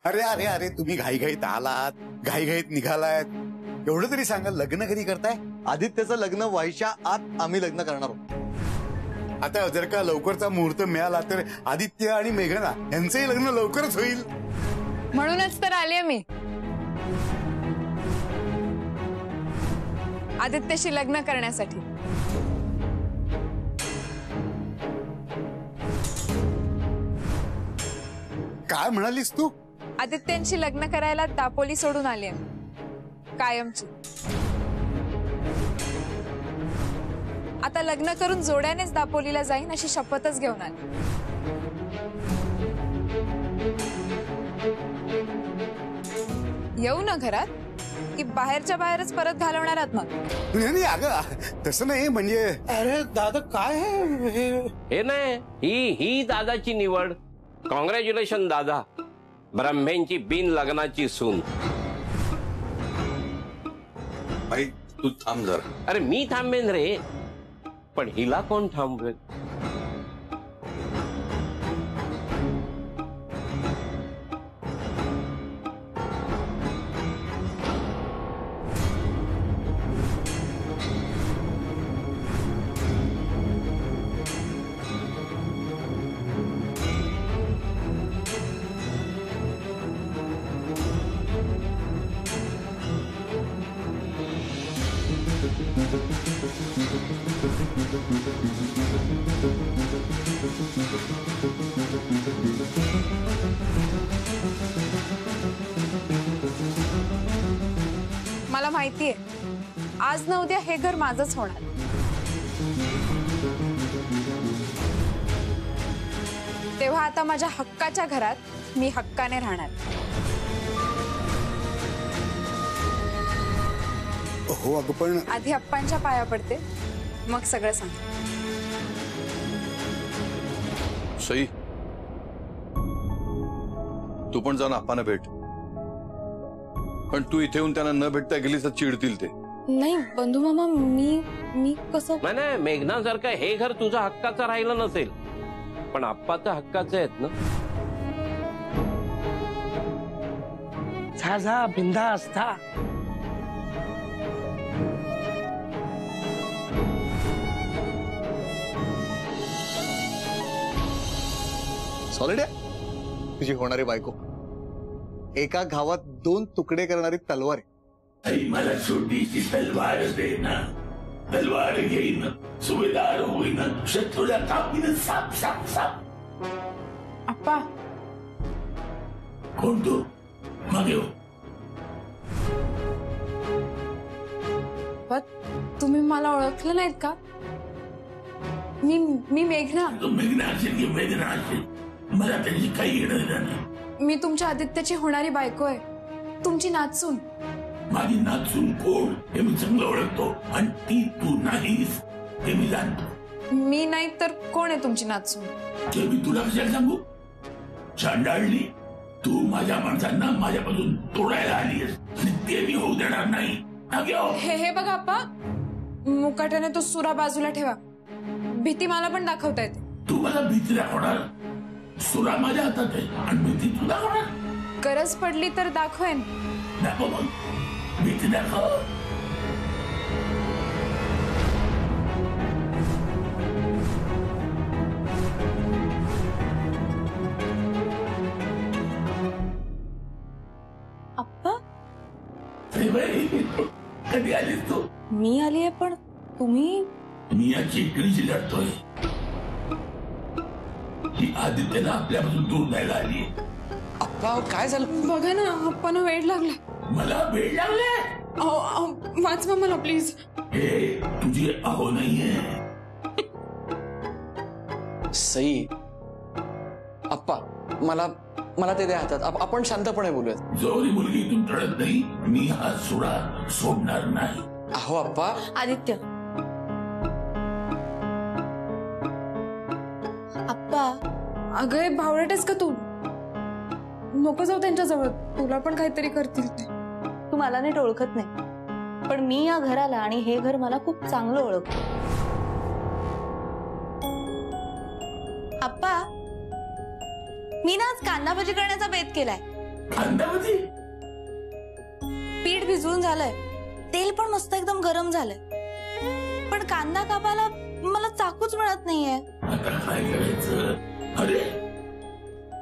अरे अरे अरे तुम्ही घाईघाईत आलात, घाईघाईत निघालात, एवढं तरी सांगा लग्न कधी करताय? आदित्यचं लग्न व्हायच्या आत आम्ही लग्न करणार आहोत. आता जर का लवकरचा मुहूर्त मिळाला तर आदित्य आणि मेघना यांचंही लग्न लवकरच होईल. म्हणूनच तर आलीये मी आदित्यशी लग्न करण्यासाठी. काय म्हणालीस तू? आदित्यांशी लग्न करायला दापोली सोडून आलीये कायमची. आता लग्न करून जोड्यानेच दापोलीला जाईन अशी शपथच घेऊन आली. येऊ ना घरात की बाहेरच्या बाहेरच परत घालवणार आहात मग? नाही अगं तसं नाही, म्हणजे अरे दादा काय हे नाही, ही दादाची निवड. कॉंग्रॅच्युलेशन दादा, ब्रह्मेंची बिन लग्नाची सून. भाई तू थांब जरा. अरे मी थांबेन रे, पण हिला कोण थांबवेल? मला माहितीये आज न उद्या हे घर माझंच होणार. तेव्हा आता माझ्या हक्काच्या घरात मी हक्काने राहणार. हो अगं पण आधी अप्पांच्या पाया पडते, मग सगळं सांग. सई तू पण जाऊन आप्पांना भेट. पण तू इथे येऊन त्यांना न भेटता गेलीस तर चिडतील ते. नाही बंधू मामा, मी कसं? नाही, मेघना जर का हे घर तुझा हक्काचं राहिलं नसेल, पण आप्पा तर हक्काचे आहेत ना. जा बिंदास था. सॉलिड आहे तुझी होणारी बायको. एका घावात दोन तुकडे करणारी तलवार आहे. आई मला छोटीशी तलवार दे ना, तलवार घेईन, सुभेदार होईन, शत्रूला कापीन साप साप साप. अप्पा कोण तू? मागे हो. तुम्ही मला ओळखलं नाहीत का? मी मेघना. तू मेघना असेल की वेदना असेल, मला त्यांची काही घेणं नाही. मी तुमच्या आदित्यची होणारी बायको आहे, तुमची नाचून. माझी नाचून कोण हे मी चांगलं ओळखतो, आणि ती तू नाहीस हे मी जाणतो. मी नाही तर कोण आहे तुमची नाचून? ते मी तुला कशाला सांगू? चांडाळली तू माझ्या माणसांना माझ्यापासून तोडायला आलीस, आणि ते मी होऊ देणार नाही. हे बघा अप्पा, मुकाट्याने तो सुरा बाजूला ठेवा. भीती मला पण दाखवता येते. तू मला भीती दाखवणार? सुरा माझ्या हातात आहे आणि भीती तू दाखवणार? गरज पडली तर दाखवेन. दाखव मग, भीती दाखव. अप्पा कधी आलीस तू? मी आलीये, पण तुम्ही? मी या चिकणीशी लढतोय. ही आदित्यला आपल्यापासून दूर द्यायला आली. अप्पा काय झालं? बघा ना अप्पांना वेळ लागलाय. मला वेळ लागलाय? वाचवा मला प्लीज. हे तुझी अहो नाहीये. सई अप्पा, मला ते द्या हातात. आपण शांतपणे बोलूयात. जोरी मुलगी इथून टळत नाही, मी हा सुरा सोडणार नाही. अहो अप्पा. आदित्य अप्पा. अगं भावडटेस का तू? नको जाऊ त्यांच्याजवळ, तुला पण काहीतरी करतील ते. तू मला नीट ओळखत नाही, पण मी या घराला आणि हे घर मला खूप चांगलं ओळखतो. अप्पा मी ना आज कांदा भजी करण्याचा बेत केलाय. कांदावती पीठ भिजवून झालंय, तेल पण मस्त एकदम गरम झालंय, पण कांदा कापायला मला चाकूच मिळत नाहीये. आता काय करायचं? अरे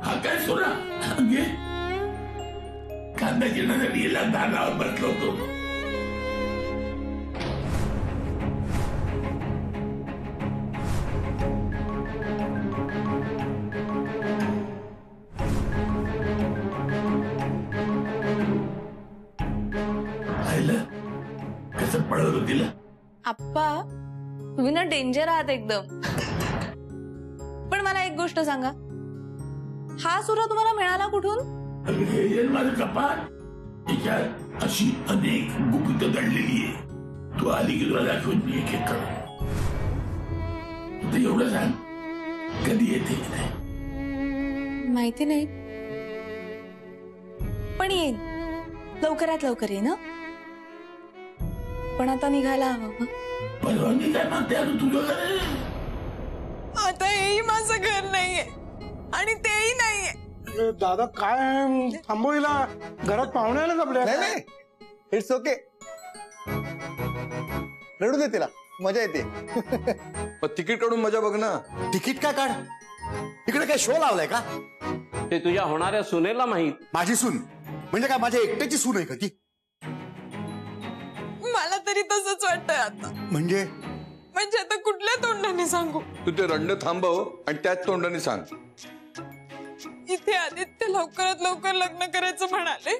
हा काय सोडा घे. कांदा चिरण्यासाठी याला दारावर बसलो होतो. कसं पळवलं तिला? आप्पा तुम्ही ना डेंजर आहात एकदम. पण मला एक गोष्ट सांगा, हा सुरा तुम्हाला मिळाला कुठून? हे जन्माचं कपाट, तिच्यात अशी अनेक गुपित दडलेली आहे. तू आली की तुला दाखवून मी एक एक करून. तू एवढं सांग, कधी येते की नाही? माहिती नाही, पण येईन, लवकरात लवकर येईन. पण आता निघायला हवं. परवानगी काय मागते अजून तुझं घर? आता हेही माझं घर नाहीये आणि तेही नाहीये. दादा काय थांबविला, घरात पाहुणे आले आपल्या. नाही, इट्स ओके, रडू दे तिला, मजा येते. तिकीट काढून मजा बघ ना. तिकीट काय काढ, इकडे काय शो लावलाय का? ते तुझ्या होणाऱ्या सुनेला माहित. माझी सून म्हणजे काय माझ्या एकट्याची सून आहे का ती? मला तरी तसंच वाटतंय आता. म्हणजे आता कुठल्या तोंडाने सांगू? तू ते रंड थांबव आणि त्याच तोंडाने सांग. इथे आदित्य लवकरात लवकर लग्न करायचं म्हणाले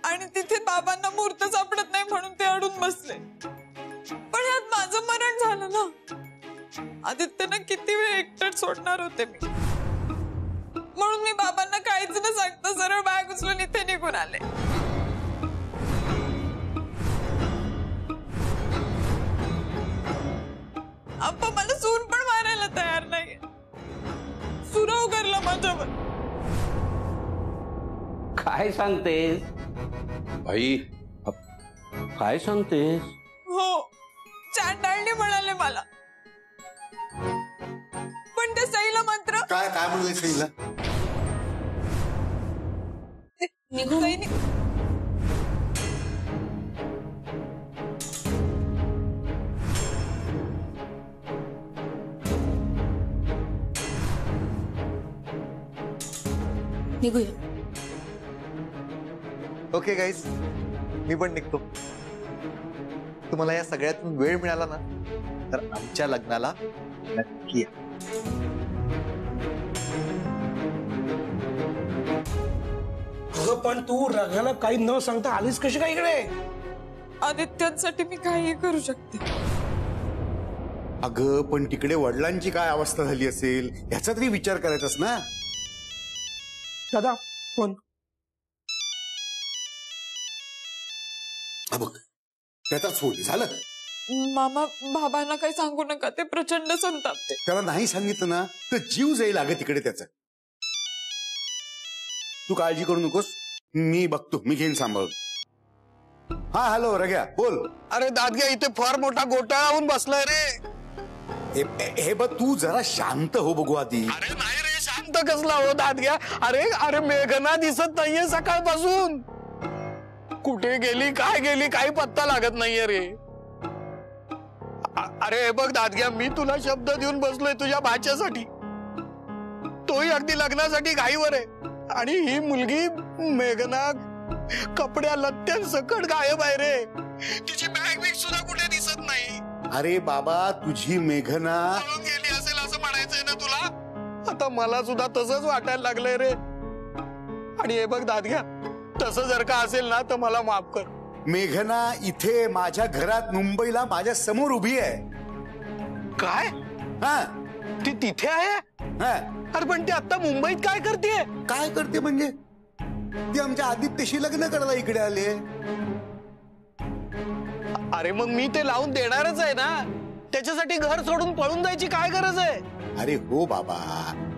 आणि तिथे बाबांना मुहूर्त सापडत नाही म्हणून ते अडून बसले. पण यात माझं मरण झालं ना. आदित्यना किती वेळ एकटं सोडणार होते मी, म्हणून मी बाबांना काहीच न सांगता सरळ बॅग उचलून इथे निघून आले. आप्पा मला सून पण मारायला तयार नाही. सुरा उगरला माझ्यावर. काय सांगतेस भाई? काय सांगतेस? हो, चांडाळणी म्हणाले मला. पण त्या सईला मात्र काय काय म्हणले सईला? निघू. निघूया. ओके गाईज, मी पण निघतो. तुम्हाला या सगळ्यातून वेळ मिळाला ना तर आमच्या लग्नाला नक्की या. अगं पण तू रघाला काही न सांगता आलीस कशी काय इकडे? आदित्यांसाठी मी काहीही करू शकते. अगं पण तिकडे वडिलांची काय अवस्था झाली असेल याचा तरी विचार करायचास ना. दादा फोन. बघ त्याचाच फोन झालं. मामा बाबांना काही सांगू नका, ते प्रचंड संतापते. त्याला नाही सांगितलं ना तर जीव जाईल अगं तिकडे त्याचा. तू काळजी करू नकोस, मी बघतो, मी घेईन सांभाळून. हा हॅलो रग्या बोल. अरे दादग्या, इथे फार मोठा घोटाळा होऊन बसलाय रे. हे बघ तू जरा शांत हो बघू आधी. अरे नाही रे, शांत कसला हो दादग्या. अरे अरे मेघना दिसत नाहीये सकाळपासून. कुठे गेली, काय गेली, काही पत्ता लागत नाहीये रे. अरे हे बघ दादग्या, मी तुला शब्द देऊन बसलोय तुझ्या भाच्यासाठी. तोही अगदी लग्नासाठी घाईवर आहे. आणि ही मुलगी मेघना कपड्या लत्त्यांसकट गायब आहे रे. तिची बॅग बिग सुद्धा कुठे दिसत नाही. अरे बाबा तुझी मेघना पळून गेली असेल असं म्हणायचंय ना तुला? आता मला सुद्धा तसंच वाटायला लागलंय रे. आणि हे बघ दादग्या, तसं जर का असेल ना तर मला माफ कर. मेघना इथे माझ्या घरात मुंबईला माझ्या समोर उभी आहे. काय? हा ती तिथे आहे? हा. अरे पण ती आता मुंबईत काय करते? काय करते म्हणजे? ती आमच्या आदित्यशी लग्न करायला इकडे आले. अरे मग मी ते लावून देणारच आहे ना. त्याच्यासाठी घर सोडून पळून जायची काय गरज आहे? अरे हो बाबा,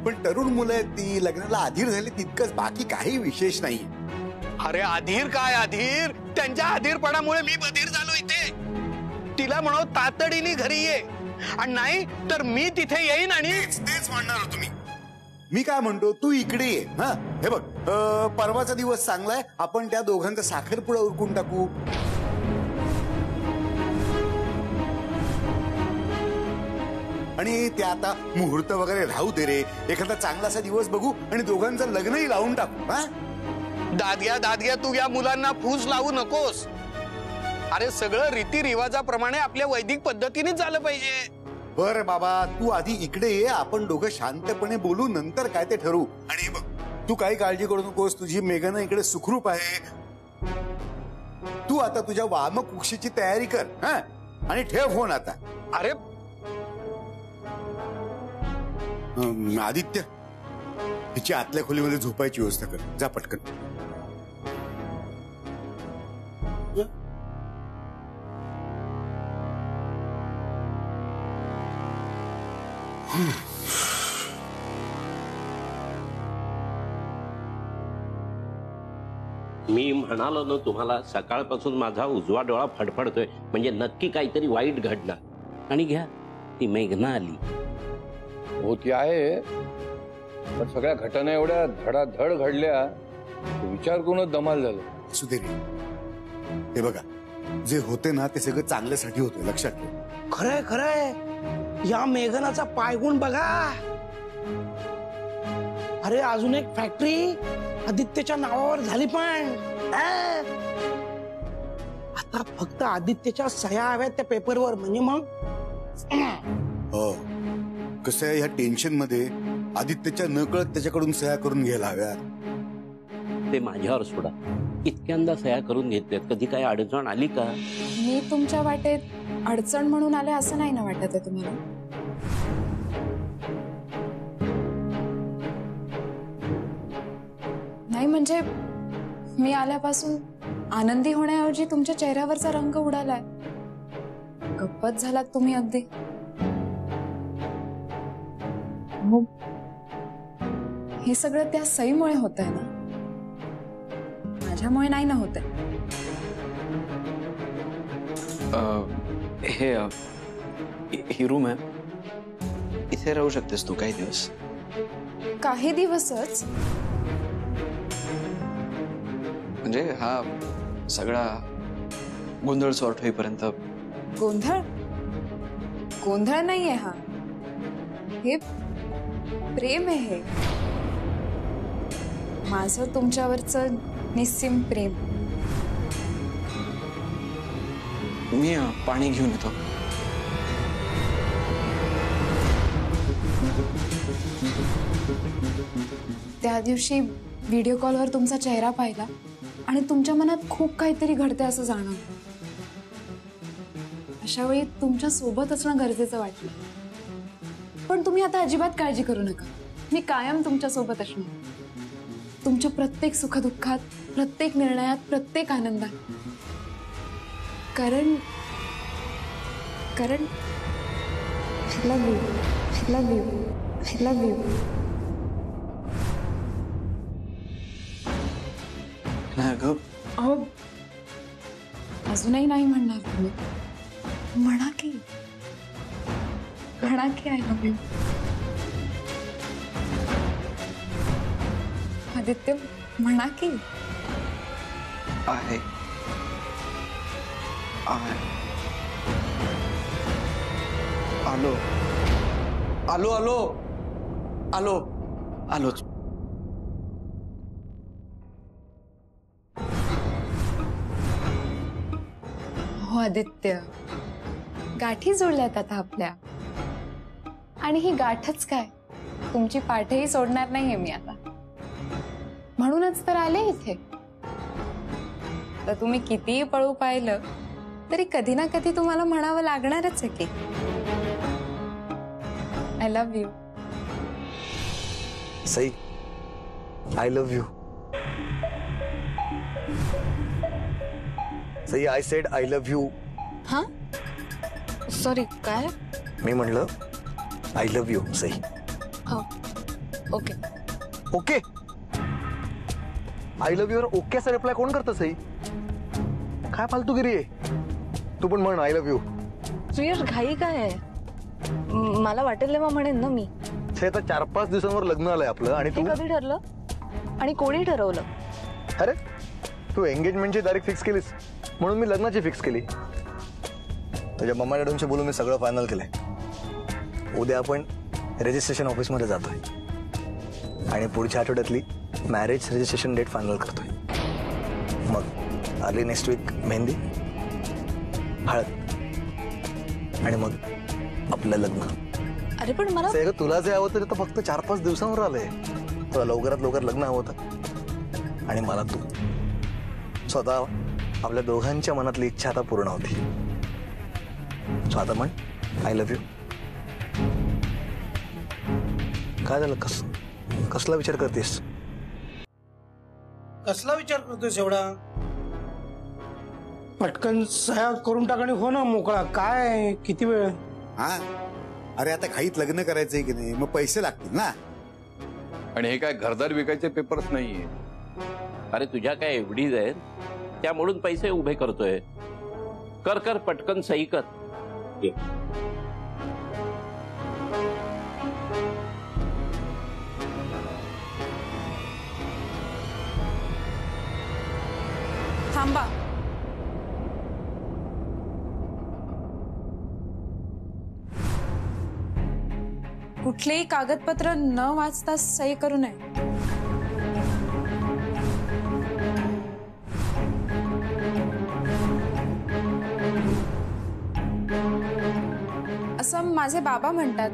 पण तरुण मुलं आहेत ती, लग्नाला अधीर झाली तितकंच, बाकी काही विशेष नाही. अरे अधीर काय अधीर? त्यांच्या अधीरपणामुळे मी बधीर झालो इथे. तिला म्हणो तातडीने घरी ये, आणि नाही तर मी तिथे येईन आणि तेच म्हणणार तुम्ही. मी काय म्हणतो, तू इकडे ये. हा हे बघ, परवाचा दिवस चांगलाय, आपण त्या दोघांचा साखरपुडा उरकून टाकू. आणि ते आता मुहूर्त वगैरे राहू दे रे, एखादा चांगलासा दिवस बघू आणि दोघांचं लग्नही लावून टाकू. हा दादग्या तू या मुलांना फूस लावू नकोस. अरे सगळं रीतिरिवाजाप्रमाणे आपल्या वैदिक पद्धतीनेच झालं पाहिजे. बर बाबा, तू आधी इकडे ये, आपण दोघं शांतपणे बोलू, नंतर काय ते ठरवू. आणि बघ, तू काही काळजी करू नकोस, तुझी मेघना इकडे सुखरूप आहे. तू आता तुझ्या वामक कुक्षीची तयारी कर. हा आणि ठेव फोन आता. अरे आदित्य, हिची आतल्या खोलीमध्ये झोपायची व्यवस्था कर, जा पटकन. मी म्हणालो ना तुम्हाला, सकाळपासून माझा उजवा डोळा फडफडतोय, म्हणजे नक्की काहीतरी वाईट घडणार. आणि घ्या, ती मेघना आली. हो ती आहे, पण सगळ्या घटना एवढ्या धडाधड घडल्या, विचार करूनच दमाल झालं. सुधीर, हे बघा, जे होते ना ते सगळं चांगल्यासाठी होते, लक्षात ठेव. खरंय खरंय, या मेघनाचा पायगुण बघा. अरे अजून एक फॅक्टरी आदित्यच्या नावावर झाली, पण आता फक्त आदित्यच्या सह्या हव्यात त्या पेपरवर, म्हणजे मग. हो, कसं आहे, ह्या टेन्शन मध्ये आदित्यच्या नकळत त्याच्याकडून सह्या करून घ्यायला हव्यात. ते माझ्यावर सोडा, इतक्यांदा सह्या करून घेतल्यात, कधी काही अडचण आली का? मी तुमच्या वाटेत अडचण म्हणून आले असं नाही ना वाटत आहे तुम्हाला? नाही म्हणजे मी आल्यापासून आनंदी होण्याऐवजी तुमच्या चेहऱ्यावरचा रंग उडालाय. गप्पच झालात तुम्ही अगदी. हे सगळं त्या सईमुळे होत आहे ना, माझ्यामुळे नाही ना होत आहे. ही रूम आहे, इथे राहू शकतेस तू काही दिवस. काही दिवसच म्हणजे हा सगळा गोंधळ सॉर्ट होईपर्यंत. गोंधळ? गोंधळ नाहीये हा, हे प्रेम आहे. हे माझं तुमच्यावरचं निस्सीम प्रेम. मी पाणी घेऊन येतो. त्या दिवशी व्हिडिओ कॉलवर तुमचा चेहरा पाहिला आणि तुमच्या मनात खूप काहीतरी घडते असं जाणवलं. अशा वेळी तुमच्या सोबत असणं गरजेचं वाटलं. पण तुम्ही आता अजिबात काळजी करू नका, मी कायम तुमच्या सोबत असणार. तुमच्या प्रत्येक सुखदुःखात, प्रत्येक निर्णयात, प्रत्येक आनंदात. कारण I love you. I love you. I love you. अगं अजूनही नाही म्हणणार तुम्ही? म्हणा की आय लव्ह यू. आदित्य, म्हणा की. आहे आलो आलो आलो आलो आलोच. हो आदित्य, गाठी जोडल्यात आता आपल्या. आणि ही गाठच काय, तुमची पाठही सोडणार नाहीये मी आता. म्हणूनच तर आले इथे. तर तुम्ही कितीही पळू पाहिलं तरी कधी ना कधी तुम्हाला म्हणावं लागणारच आहे की I love you. Sai, I love you. Sai, I said I love you. हा, सॉरी, काय? मी म्हणलं आय लव्ह यू सई. हो, okay. Okay, I love you okay असा रिप्लाय कोण करतं सई? काय फालतूगिरी आहे. तू पण म्हण आय लव्ह यू. सुयश, घाई काय आहे? मला वाटेल तेव्हा म्हणेन ना मी. हे आता 4-5 दिवसांवर लग्न आलंय आपलं आणि हे तू कधी ठरलं आणि कोणी ठरवलं? अरे तू एंगेजमेंटची तारीख फिक्स केलीस म्हणून मी लग्नाची फिक्स केली. तुझ्या मम्मा डॅडूंशी बोलून मी सगळं फायनल केलंय. उद्या आपण रजिस्ट्रेशन ऑफिसमध्ये जातोय आणि पुढच्या आठवड्यातली मॅरेज रजिस्ट्रेशन डेट फायनल करतोय. मग अर्ली नेक्स्ट वीक मेहंदी, हळद आणि मग आपलं लग्न. अरे पण मला तुला जे हवं तर फक्त 4-5 दिवसांवर आलंय. तुला लवकरात लवकर लग्न हवं होतं आणि मला तू. स्वतः आपल्या दोघांच्या मनातली इच्छा आता पूर्ण होती. सो आता म्हण आय लव्ह यू. काय झालं? कसला विचार करतेस? कसला विचार करतोस एवढा? पटकन सह्या करून टाक आणि हो ना मोकळा. काय किती वेळ? हा अरे आता घाईत लग्न करायचंय की नाही, मग पैसे लागतील ना. आणि हे काय घरदार विकायचे पेपर्स नाहीये. अरे तुझ्या काय एवढीच आहेत त्या म्हणून पैसे उभे करतोय. कर कर पटकन सही कर. ये. थांबा. कुठलेही कागदपत्र न वाचता सही करू नये. असं माझे बाबा म्हणतात.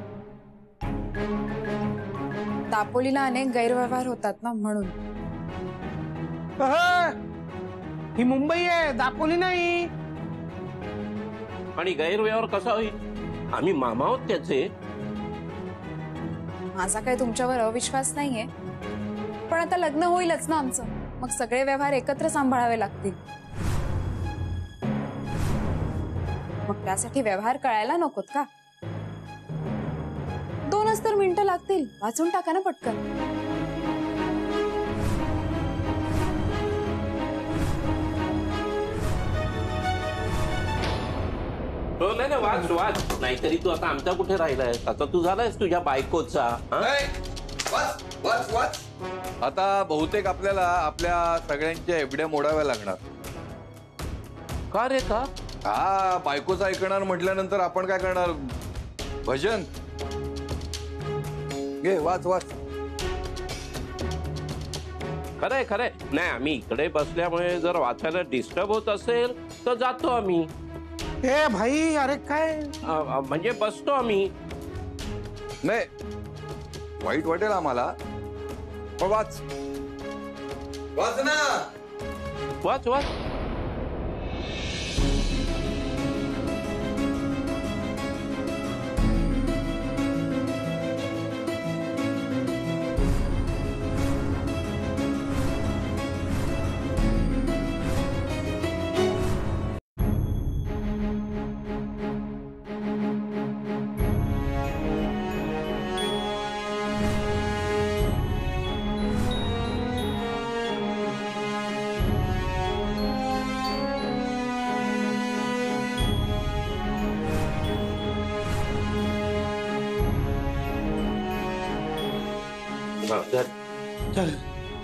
दापोलीला अनेक गैरव्यवहार होतात ना म्हणून. ही मुंबई आहे, दापोली नाही. आणि गैरव्यवहार कसा होईल? आम्ही मामा आहोत त्याचे. माझा काही तुमच्यावर अविश्वास नाहीये, पण आता लग्न होईलच ना आमचं. मग सगळे व्यवहार एकत्र सांभाळावे लागतील. मग त्यासाठी व्यवहार कळायला नकोत का? 2च तर मिनिटं लागतील. वाचून टाका ना पटकन. हो नाही वाच वाच. नाहीतरी तू आता आमचा कुठे राहिलाय? आता तू झालायस तुझ्या बायकोचा. आता बहुतेक आपल्याला आपल्या सगळ्यांच्या एवढ्या मोडाव्या लागणार. का रे का? हा बायकोचं ऐकणार म्हटल्यानंतर आपण काय करणार? भजन घे वाच वाच. खरंय खरंय. नाही आम्ही इकडे बसल्यामुळे जर वाचायला डिस्टर्ब होत असेल तर जातो आम्ही. ए भाई अरे काय म्हणजे बसतो आम्ही. नाही वाईट वाटेल आम्हाला, पण वाच वाच ना. वाच वाच.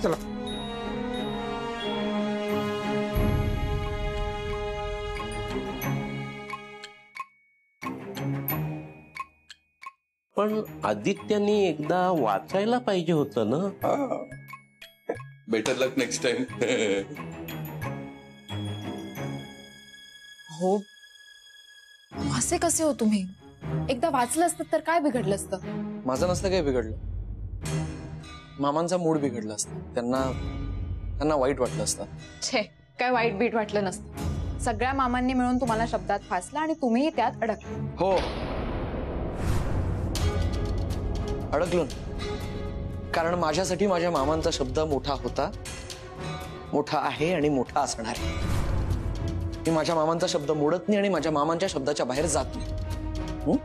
चला. पण आदित्यानी एकदा वाचायला पाहिजे होतं ना. बेटर लक नेक्स्ट टाइम. हो असे कसे हो तुम्ही? एकदा वाचलं असतं तर काय बिघडलं असतं? माझं नसतं काय बिघडलं. मामांचा मूड बिघडला असता. त्यांना वाईट वाटलं असतं. छे काय वाईट बीट वाटलं नसतं. सगळ्या मामांनी मिळून तुम्हाला शब्दात फासला आणि तुम्ही त्यात अडकले. हो अडकलो. कारण माझ्यासाठी माझ्या मामांचा शब्द मोठा होता, मोठा आहे आणि मोठा असणार. मी माझ्या मामांचा शब्द मोडत नाही आणि माझ्या मामांच्या शब्दाच्या बाहेर जात नाही.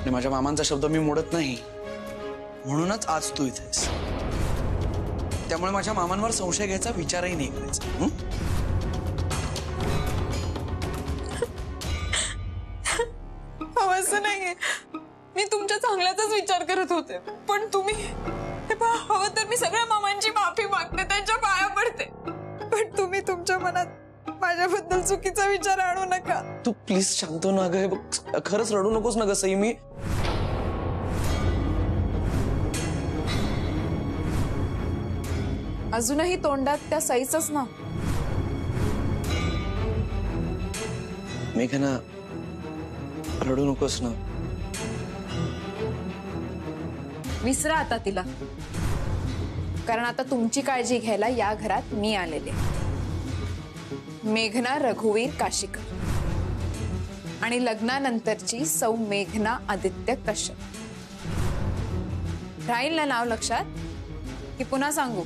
आणि माझ्या मामांचा शब्द मी मोडत नाही म्हणूनच आज तू इथेस. त्यामुळे माझ्या मामांवर संशय घ्यायचा विचारही नाही करायचा. मी तुमच्या चांगल्याचाच विचार करत होते, पण तुम्ही हे पहा, हवं तर मी सगळ्या मामांची माफी मागते, त्यांच्या पाया पडते, पण तुम्ही तुमच्या मनात माझ्याबद्दल चुकीचा विचार आणू नका. तू प्लीज शांत हो ना ग. हे बघ, खरंच रडू नकोस ना ग सई. मी अजूनही तोंडात त्या सईचंच नाव. मेघना, रडू नकोस ना. विसरा आता तिला, कारण आता तुमची काळजी घ्यायला या घरात मी आलेले. मेघना रघुवीर काशीकर आणि लग्नानंतरची सौ मेघना आदित्य कश्यप. राहील ना नाव लक्षात की पुन्हा सांगू?